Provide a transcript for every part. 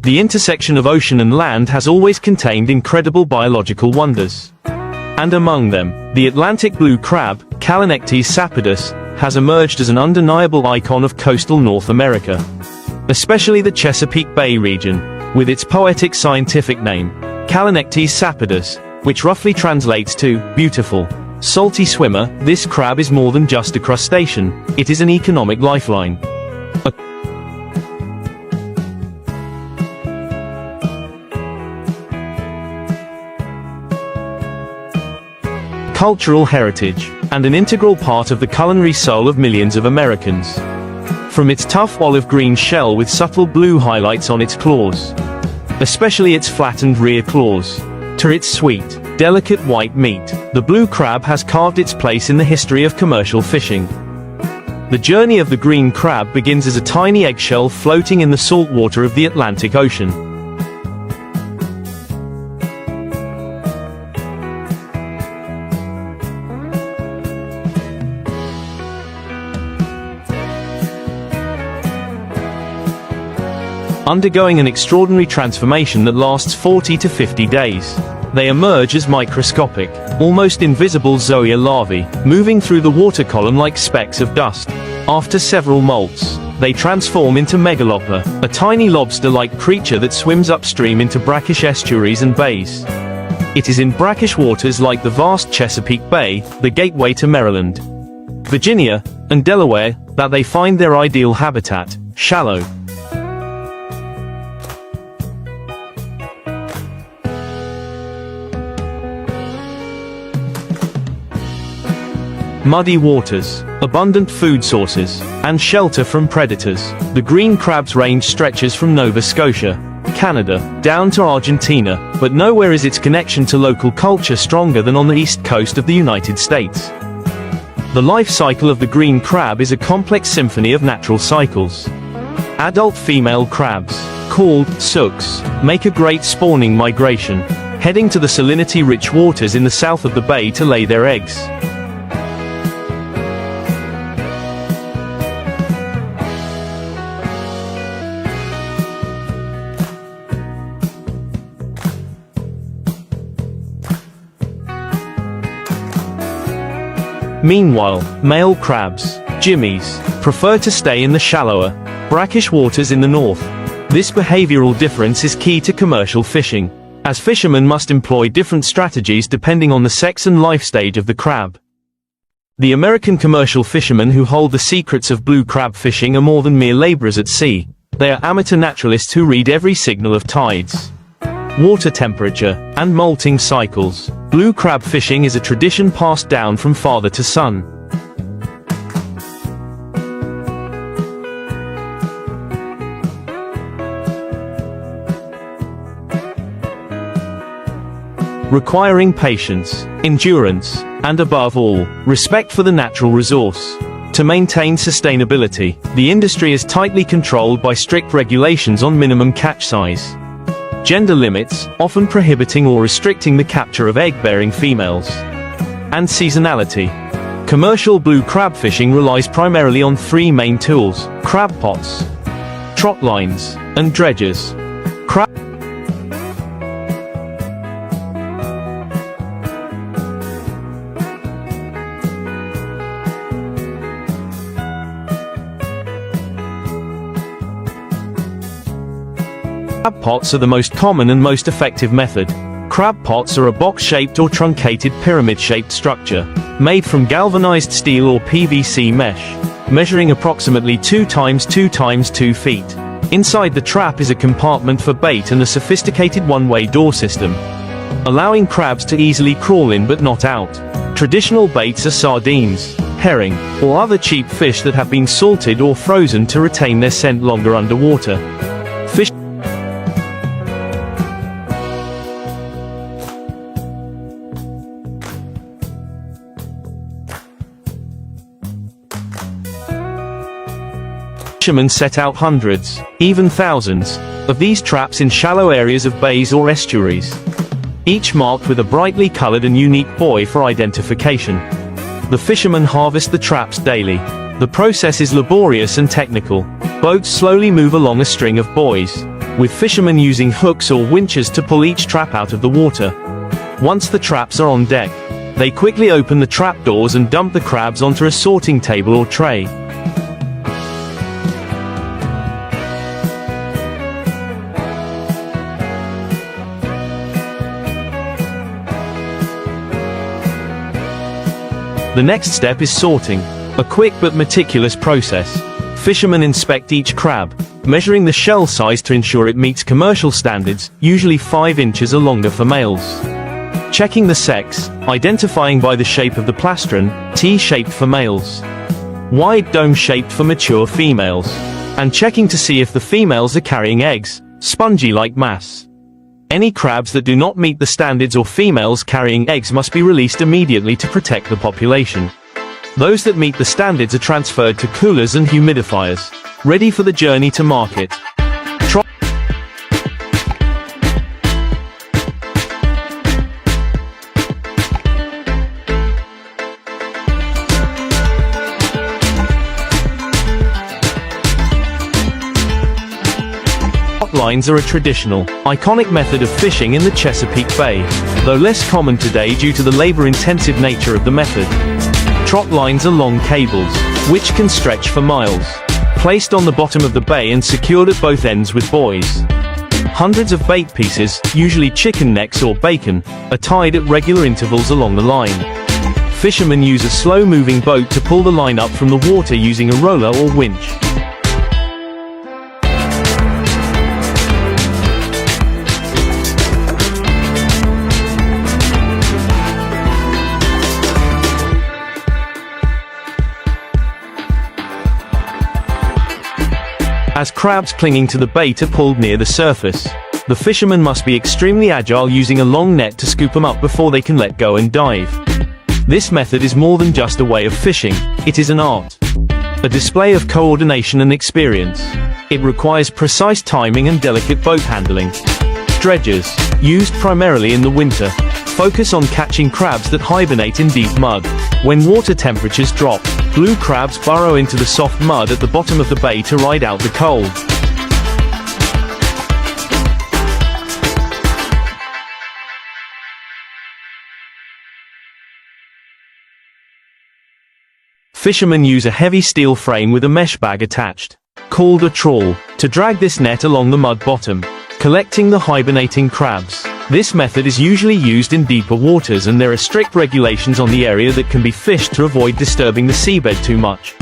The intersection of ocean and land has always contained incredible biological wonders. And among them, the Atlantic blue crab, Calanectes sapidus, has emerged as an undeniable icon of coastal North America. Especially the Chesapeake Bay region, with its poetic scientific name, Calanectes sapidus, which roughly translates to beautiful, salty swimmer. This crab is more than just a crustacean, it is an economic lifeline. Cultural heritage, and an integral part of the culinary soul of millions of Americans. From its tough olive green shell with subtle blue highlights on its claws, especially its flattened rear claws, to its sweet, delicate white meat, the blue crab has carved its place in the history of commercial fishing. The journey of the green crab begins as a tiny eggshell floating in the salt water of the Atlantic Ocean. Undergoing an extraordinary transformation that lasts 40 to 50 days. They emerge as microscopic, almost invisible zoea larvae, moving through the water column like specks of dust. After several molts, they transform into megalopa, a tiny lobster-like creature that swims upstream into brackish estuaries and bays. It is in brackish waters like the vast Chesapeake Bay, the gateway to Maryland, Virginia, and Delaware, that they find their ideal habitat, shallow, muddy waters, abundant food sources, and shelter from predators. The green crab's range stretches from Nova Scotia, Canada, down to Argentina, but nowhere is its connection to local culture stronger than on the east coast of the United States. The life cycle of the green crab is a complex symphony of natural cycles. Adult female crabs, called sooks, make a great spawning migration, heading to the salinity-rich waters in the south of the bay to lay their eggs. Meanwhile, male crabs, jimmies, prefer to stay in the shallower, brackish waters in the north. This behavioral difference is key to commercial fishing, as fishermen must employ different strategies depending on the sex and life stage of the crab. The American commercial fishermen who hold the secrets of blue crab fishing are more than mere laborers at sea. They are amateur naturalists who read every signal of tides, water temperature, and molting cycles. Blue crab fishing is a tradition passed down from father to son. Requiring patience, endurance, and above all, respect for the natural resource. To maintain sustainability, the industry is tightly controlled by strict regulations on minimum catch size, gender limits, often prohibiting or restricting the capture of egg-bearing females, and seasonality. Commercial blue crab fishing relies primarily on three main tools: crab pots, trot lines, and dredgers. Crab pots are the most common and most effective method. Crab pots are a box-shaped or truncated pyramid-shaped structure, made from galvanized steel or PVC mesh, measuring approximately 2 × 2 × 2 feet. Inside the trap is a compartment for bait and a sophisticated one-way door system, allowing crabs to easily crawl in but not out. Traditional baits are sardines, herring, or other cheap fish that have been salted or frozen to retain their scent longer underwater. Fishermen set out hundreds, even thousands, of these traps in shallow areas of bays or estuaries, each marked with a brightly colored and unique buoy for identification. The fishermen harvest the traps daily. The process is laborious and technical. Boats slowly move along a string of buoys, with fishermen using hooks or winches to pull each trap out of the water. Once the traps are on deck, they quickly open the trap doors and dump the crabs onto a sorting table or tray. The next step is sorting, a quick but meticulous process. Fishermen inspect each crab, measuring the shell size to ensure it meets commercial standards, usually 5 inches or longer for males. Checking the sex, identifying by the shape of the plastron, T-shaped for males, wide dome-shaped for mature females, and checking to see if the females are carrying eggs, spongy-like mass. Any crabs that do not meet the standards or females carrying eggs must be released immediately to protect the population. Those that meet the standards are transferred to coolers and humidifiers, ready for the journey to market. Lines are a traditional, iconic method of fishing in the Chesapeake Bay, though less common today due to the labor-intensive nature of the method. Trot lines are long cables, which can stretch for miles, placed on the bottom of the bay and secured at both ends with buoys. Hundreds of bait pieces, usually chicken necks or bacon, are tied at regular intervals along the line. Fishermen use a slow-moving boat to pull the line up from the water using a roller or winch. As crabs clinging to the bait are pulled near the surface, the fisherman must be extremely agile, using a long net to scoop them up before they can let go and dive. This method is more than just a way of fishing, it is an art. A display of coordination and experience. It requires precise timing and delicate boat handling. Dredgers, used primarily in the winter, focus on catching crabs that hibernate in deep mud. When water temperatures drop, blue crabs burrow into the soft mud at the bottom of the bay to ride out the cold. Fishermen use a heavy steel frame with a mesh bag attached, called a trawl, to drag this net along the mud bottom, collecting the hibernating crabs. This method is usually used in deeper waters, and there are strict regulations on the area that can be fished to avoid disturbing the seabed too much.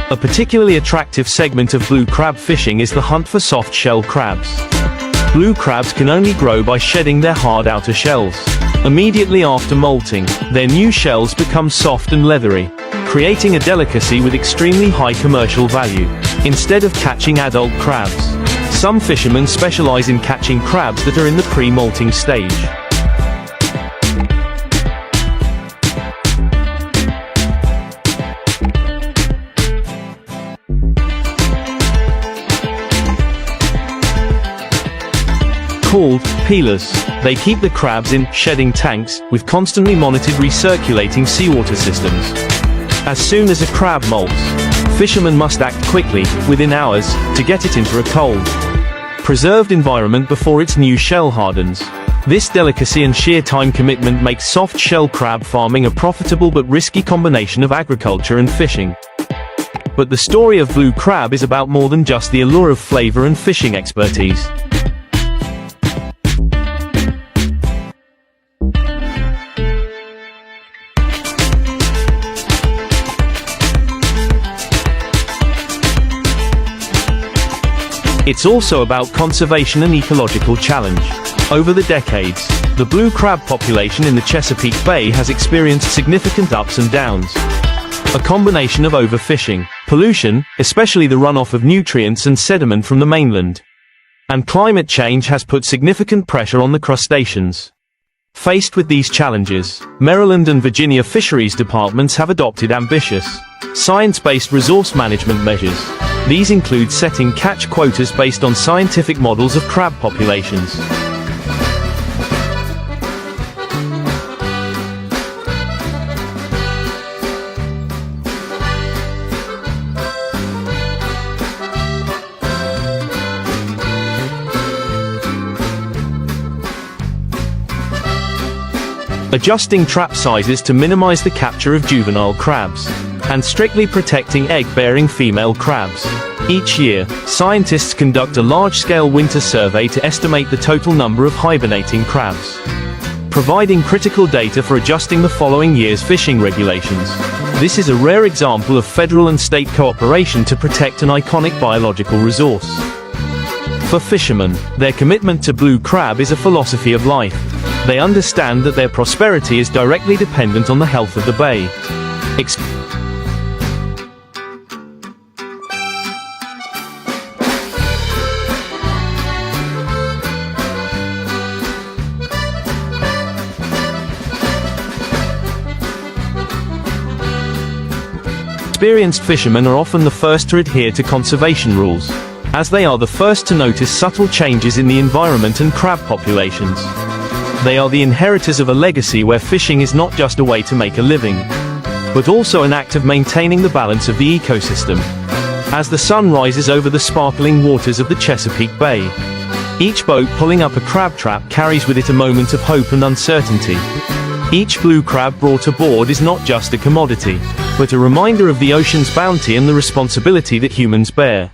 A particularly attractive segment of blue crab fishing is the hunt for soft shell crabs. Blue crabs can only grow by shedding their hard outer shells. Immediately after molting, their new shells become soft and leathery, creating a delicacy with extremely high commercial value. Instead of catching adult crabs, some fishermen specialize in catching crabs that are in the pre-molting stage. Called peelers, they keep the crabs in shedding tanks with constantly monitored recirculating seawater systems. As soon as a crab molts, fishermen must act quickly, within hours, to get it into a cold, preserved environment before its new shell hardens. This delicacy and sheer time commitment makes soft shell crab farming a profitable but risky combination of agriculture and fishing. But the story of blue crab is about more than just the allure of flavor and fishing expertise. It's also about conservation and ecological challenge. Over the decades, the blue crab population in the Chesapeake Bay has experienced significant ups and downs. A combination of overfishing, pollution, especially the runoff of nutrients and sediment from the mainland, and climate change has put significant pressure on the crustaceans. Faced with these challenges, Maryland and Virginia fisheries departments have adopted ambitious, science-based resource management measures. These include setting catch quotas based on scientific models of crab populations. adjusting trap sizes to minimize the capture of juvenile crabs, and strictly protecting egg-bearing female crabs. Each year, scientists conduct a large-scale winter survey to estimate the total number of hibernating crabs, providing critical data for adjusting the following year's fishing regulations. This is a rare example of federal and state cooperation to protect an iconic biological resource. For fishermen, their commitment to blue crab is a philosophy of life. They understand that their prosperity is directly dependent on the health of the bay. Experienced fishermen are often the first to adhere to conservation rules, as they are the first to notice subtle changes in the environment and crab populations. They are the inheritors of a legacy where fishing is not just a way to make a living, but also an act of maintaining the balance of the ecosystem. As the sun rises over the sparkling waters of the Chesapeake Bay, each boat pulling up a crab trap carries with it a moment of hope and uncertainty. Each blue crab brought aboard is not just a commodity, but a reminder of the ocean's bounty and the responsibility that humans bear.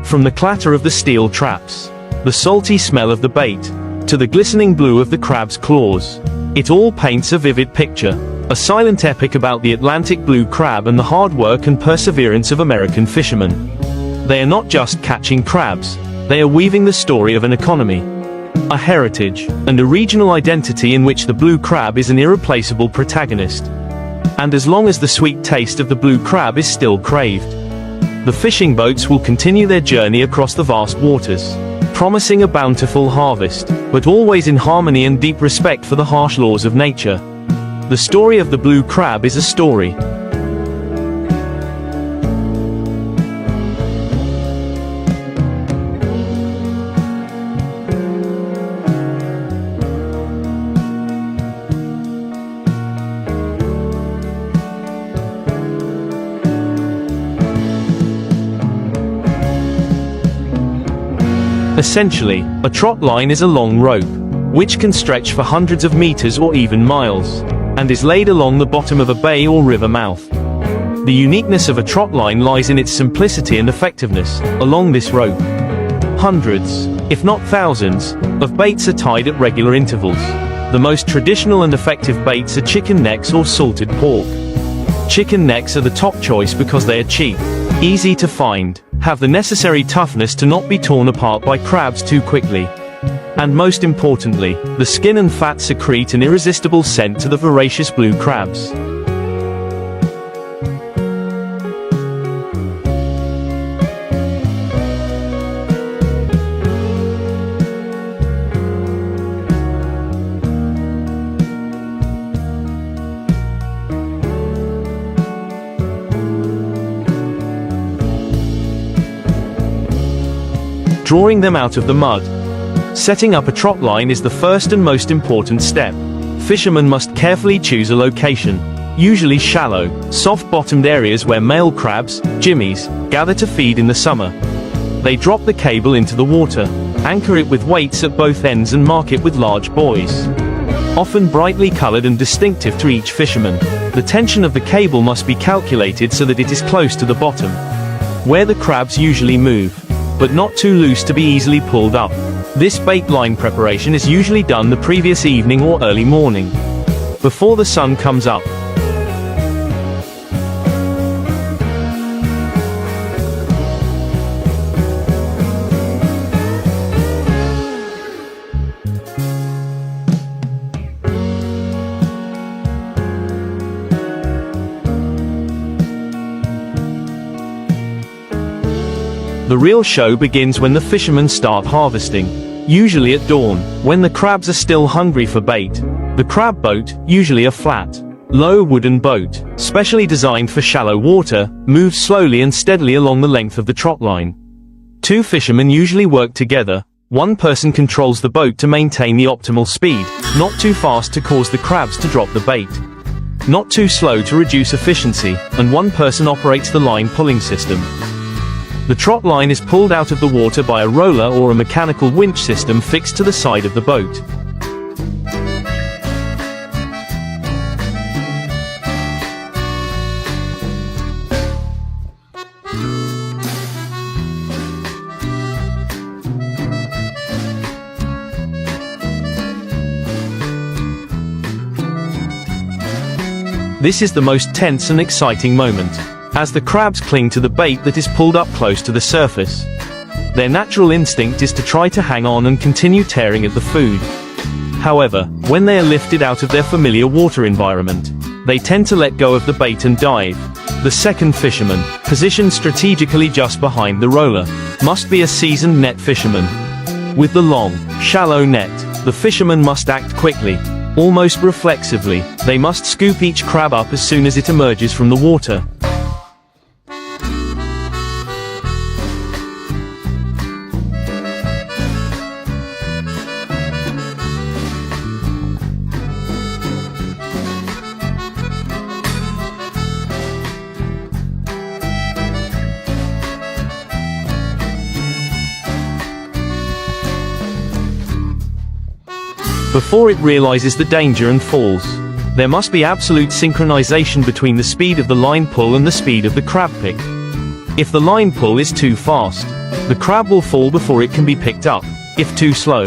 From the clatter of the steel traps, the salty smell of the bait, to the glistening blue of the crab's claws, it all paints a vivid picture, a silent epic about the Atlantic blue crab and the hard work and perseverance of American fishermen. They are not just catching crabs, they are weaving the story of an economy, a heritage, and a regional identity in which the blue crab is an irreplaceable protagonist. And as long as the sweet taste of the blue crab is still craved, the fishing boats will continue their journey across the vast waters, promising a bountiful harvest, but always in harmony and deep respect for the harsh laws of nature. The story of the blue crab is a story. Essentially, a trot line is a long rope, which can stretch for hundreds of meters or even miles, and is laid along the bottom of a bay or river mouth. The uniqueness of a trot line lies in its simplicity and effectiveness. Along this rope, hundreds, if not thousands, of baits are tied at regular intervals. The most traditional and effective baits are chicken necks or salted pork. Chicken necks are the top choice because they are cheap, easy to find, have the necessary toughness to not be torn apart by crabs too quickly, and most importantly, the skin and fat secrete an irresistible scent to the voracious blue crabs. Drawing them out of the mud. Setting up a trot line is the first and most important step. Fishermen must carefully choose a location, usually shallow, soft-bottomed areas where male crabs, jimmies, gather to feed in the summer. They drop the cable into the water, anchor it with weights at both ends and mark it with large buoys, often brightly colored and distinctive to each fisherman. The tension of the cable must be calculated so that it is close to the bottom, where the crabs usually move, but not too loose to be easily pulled up. This bait line preparation is usually done the previous evening or early morning, before the sun comes up. The real show begins when the fishermen start harvesting, usually at dawn, when the crabs are still hungry for bait. The crab boat, usually a flat, low wooden boat, specially designed for shallow water, moves slowly and steadily along the length of the trot line. Two fishermen usually work together, One person controls the boat to maintain the optimal speed, not too fast to cause the crabs to drop the bait, not too slow to reduce efficiency, and one person operates the line pulling system. The trot line is pulled out of the water by a roller or a mechanical winch system fixed to the side of the boat. This is the most tense and exciting moment, as the crabs cling to the bait that is pulled up close to the surface. Their natural instinct is to try to hang on and continue tearing at the food. However, when they are lifted out of their familiar water environment, they tend to let go of the bait and dive. The second fisherman, positioned strategically just behind the roller, must be a seasoned net fisherman. With the long, shallow net, the fisherman must act quickly. Almost reflexively, they must scoop each crab up as soon as it emerges from the water. Before it realizes the danger and falls, there must be absolute synchronization between the speed of the line pull and the speed of the crab pick. If the line pull is too fast, the crab will fall before it can be picked up. If too slow,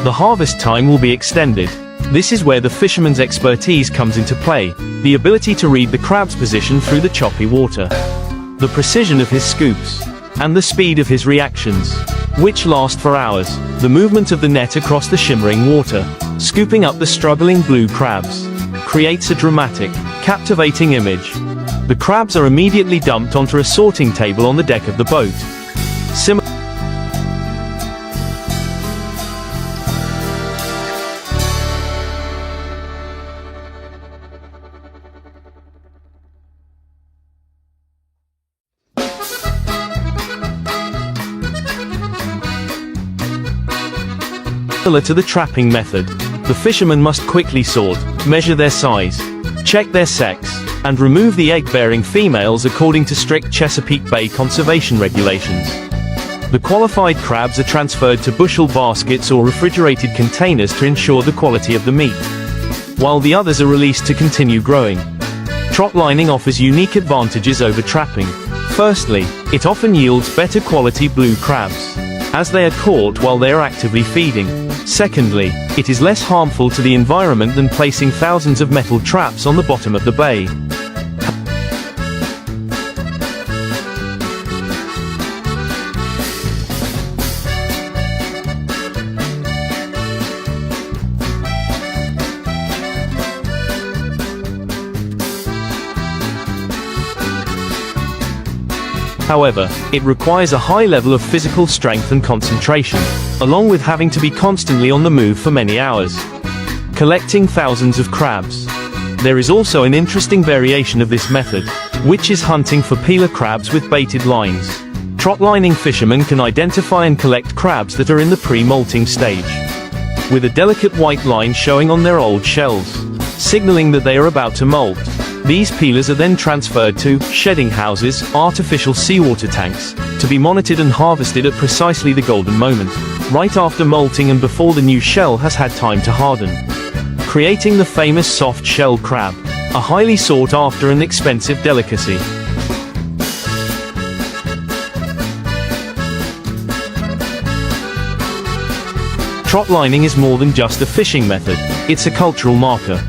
the harvest time will be extended. This is where the fisherman's expertise comes into play, the ability to read the crab's position through the choppy water, the precision of his scoops, and the speed of his reactions, which last for hours, the movement of the net across the shimmering water, scooping up the struggling blue crabs, creates a dramatic, captivating image. The crabs are immediately dumped onto a sorting table on the deck of the boat. Similar to the trapping method, the fisherman must quickly sort, measure their size, check their sex, and remove the egg-bearing females according to strict Chesapeake Bay conservation regulations. The qualified crabs are transferred to bushel baskets or refrigerated containers to ensure the quality of the meat, while the others are released to continue growing. Trot lining offers unique advantages over trapping. Firstly, it often yields better quality blue crabs, as they are caught while they are actively feeding. Secondly, it is less harmful to the environment than placing thousands of metal traps on the bottom of the bay. However, it requires a high level of physical strength and concentration, along with having to be constantly on the move for many hours, collecting thousands of crabs. There is also an interesting variation of this method, which is hunting for peeler crabs with baited lines. Trot-lining fishermen can identify and collect crabs that are in the pre-molting stage, with a delicate white line showing on their old shells, signaling that they are about to molt. These peelers are then transferred to shedding houses, artificial seawater tanks, to be monitored and harvested at precisely the golden moment, right after molting and before the new shell has had time to harden, creating the famous soft shell crab, a highly sought after and expensive delicacy. Trot lining is more than just a fishing method, it's a cultural marker.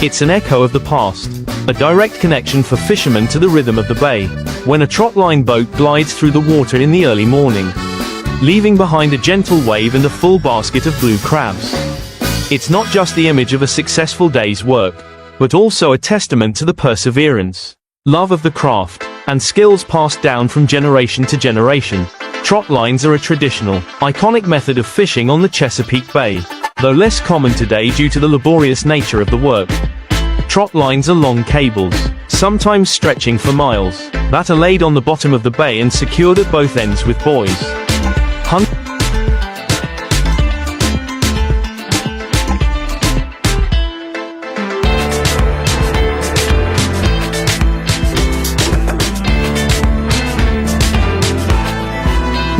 It's an echo of the past, a direct connection for fishermen to the rhythm of the bay, when a trotline boat glides through the water in the early morning, leaving behind a gentle wave and a full basket of blue crabs. It's not just the image of a successful day's work, but also a testament to the perseverance, love of the craft, and skills passed down from generation to generation. Trot lines are a traditional, iconic method of fishing on the Chesapeake Bay, though less common today due to the laborious nature of the work. Trot lines are long cables, sometimes stretching for miles, that are laid on the bottom of the bay and secured at both ends with buoys.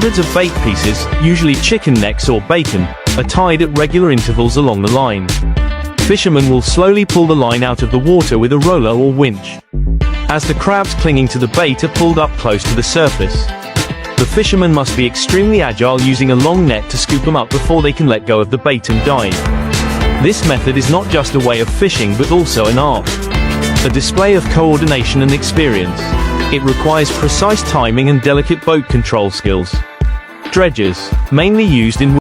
Hundreds of bait pieces, usually chicken necks or bacon, are tied at regular intervals along the line. Fishermen will slowly pull the line out of the water with a roller or winch. As the crabs clinging to the bait are pulled up close to the surface, the fishermen must be extremely agile, using a long net to scoop them up before they can let go of the bait and dive. This method is not just a way of fishing but also an art, a display of coordination and experience. It requires precise timing and delicate boat control skills. Dredgers, mainly used in